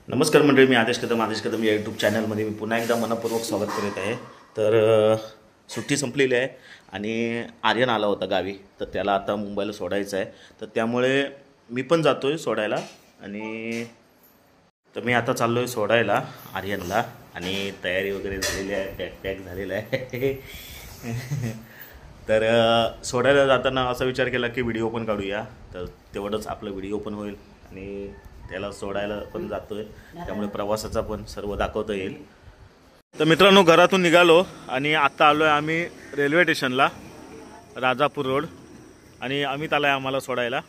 नमस्कार मंडळी, मी आदेश कदम या यूट्यूब चॅनलमध्ये मी पुन्हा एकदा मनपूर्वक स्वागत करीत आहे। तर सुट्टी संपलेली आहे आणि आर्यन आला होता गावी, तर त्याला आता मुंबईला सोडायचं आहे। तर त्यामुळे मी पण जातो आहे सोडायला आणि तर मी आता चाललो आहे सोडायला आर्यनला आणि तयारी वगैरे झालेली आहे, पॅक झालेला आहे। तर सोडायला जाताना असा विचार केला की व्हिडिओ पण काढूया, तर तेवढंच आपलं व्हिडिओ पण होईल आणि त्याला सोडायला पण जातोय, त्यामुळे प्रवासाचा पण सर्व दाखवता येईल। तर मित्रांनो, घरातून निघालो आणि आता आलो आहे आम्ही रेल्वे स्टेशनला, राजापूर रोड, आणि अमित आला आहे आम्हाला सोडायला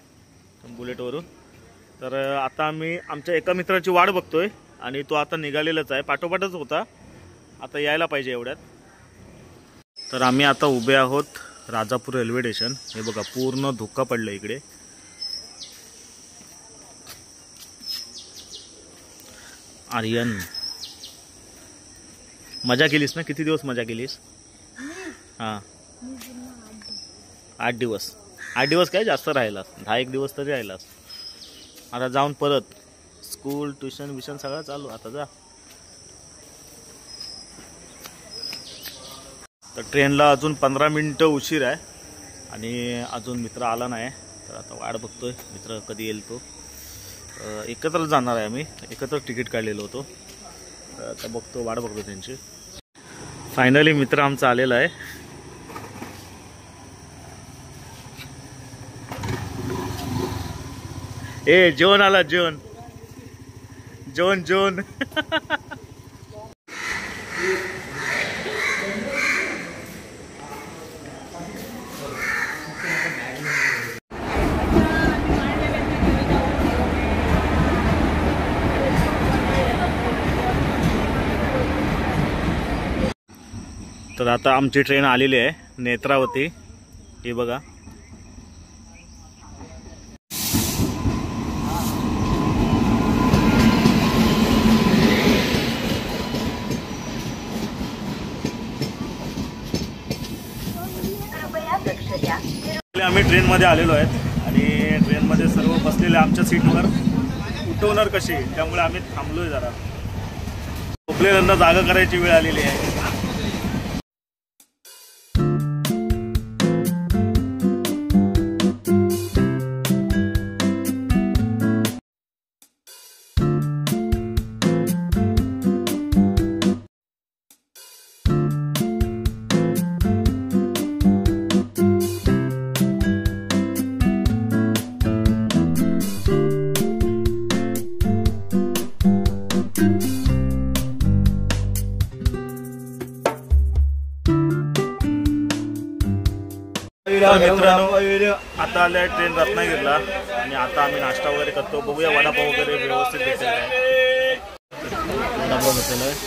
बुलेटवरून। तर आता आम्ही आमच्या एका मित्राची वाट बघतोय आणि तो आता निघालेलाच आहे, पाठोपाठच होता, आता यायला पाहिजे एवढ्यात। तर आम्ही आता उभे आहोत राजापूर रेल्वे स्टेशन। हे बघा, पूर्ण धुक्का पडलं इकडे। आर्यन, मजा केलीस ना? किती दिवस मजा केलीस? हां, 8 दिवस। 8 दिवस काय, जास्त राहिलास, 10-1 दिवस तरी राहिलास। आता जाऊन परत स्कूल, ट्युशन विशन सगळं चालू, आता जा। तर ट्रेनला अजून 15 मिनिटं उशीर आहे आणि अजून मित्र आला नाही, तर आता वाट बघतोय मित्र कधी येईल तो। एकत्र जाणार आहे, आम्ही एकत्र तिकीट काढलेलं होतं, तर आता बघतो, वाट बघतो त्यांची। फायनली मित्र आमचा आलेला आहे। ए जेवण आला, जेवण जेवण जेवण। तर आता आमची ट्रेन आलेली आहे नेत्रावती, हे बघा। आम्ही ट्रेनमध्ये आलेलो आहेत आणि ट्रेनमध्ये सर्व बसलेले आमच्या सीटवर, उठवणार कशी, त्यामुळे आम्ही थांबलोय जरा। झोपलेल्यांना जागा करायची वेळ आलेली आहे। मित्रांनो, आता आले ट्रेन रत्नागिरीला आणि आता आम्ही नाश्ता वगैरे करतो, बघूया वडापाव वगैरे व्यवस्थित भेटेल काय। वडापाव भेटेल।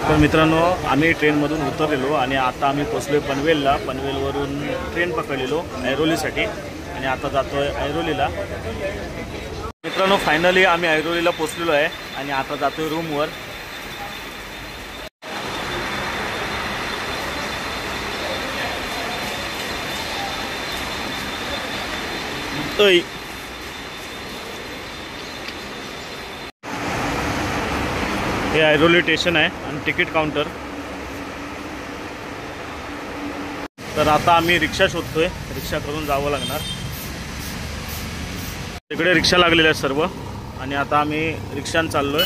तर मित्रांनो, आम्ही ट्रेनमधून उतरलेलो आणि आता आम्ही पोचलो पनवेलला। पनवेलवरून ट्रेन पकडलेलो ऐरोलीसाठी आणि आता जातोय ऐरोलीला। मित्रांनो, फायनली आम्ही ऐरोलीला पोचलेलो आहे आणि आता जातोय रूमवर। हे ऐरोली स्टेशन आहे आणि तिकीट काउंटर। तर आता आम्ही रिक्षा शोधतोय, रिक्षा करून जावं लागणार। तिकडे रिक्षा लागलेल्या आहेत सर्व आणि आता आम्ही रिक्षाने चाललोय।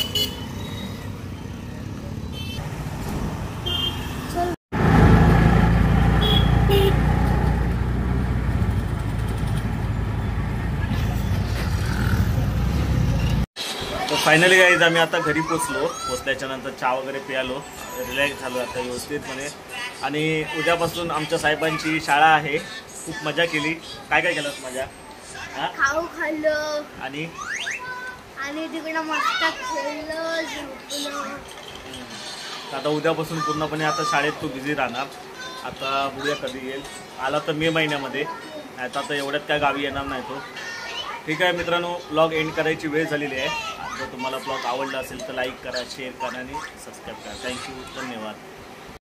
तर फायनली गाईज, आम्ही आता घरी पोचल्याच्या नंतर चहा वगैरे प्यालो, रिलॅक्स झालो आता व्यवस्थितपणे। आणि उद्यापासून आमच्या साहेबांची शाळा आहे, खूप मजा केली। काय काय केलं मजा? हा? खाऊ खाल्लं आणि आणि तिकडं मस्त खेळलं झोपलं. आता उद्यापासून पूर्णपणे आता शाळेत तू बिझी राहणार. आता बघूया कधी येईल. आला तर मे महिन्यामध्ये, नाही तर आता एवढ्यात काय गावी येणार नाही तो. ठीक आहे मित्रांनो, ब्लॉग एंड करायची वेळ झालेली आहे. जर तुम्हाला ब्लॉग आवडला असेल तर लाईक करा, शेअर करा आणि सबस्क्राईब करा. थँक्यू, धन्यवाद.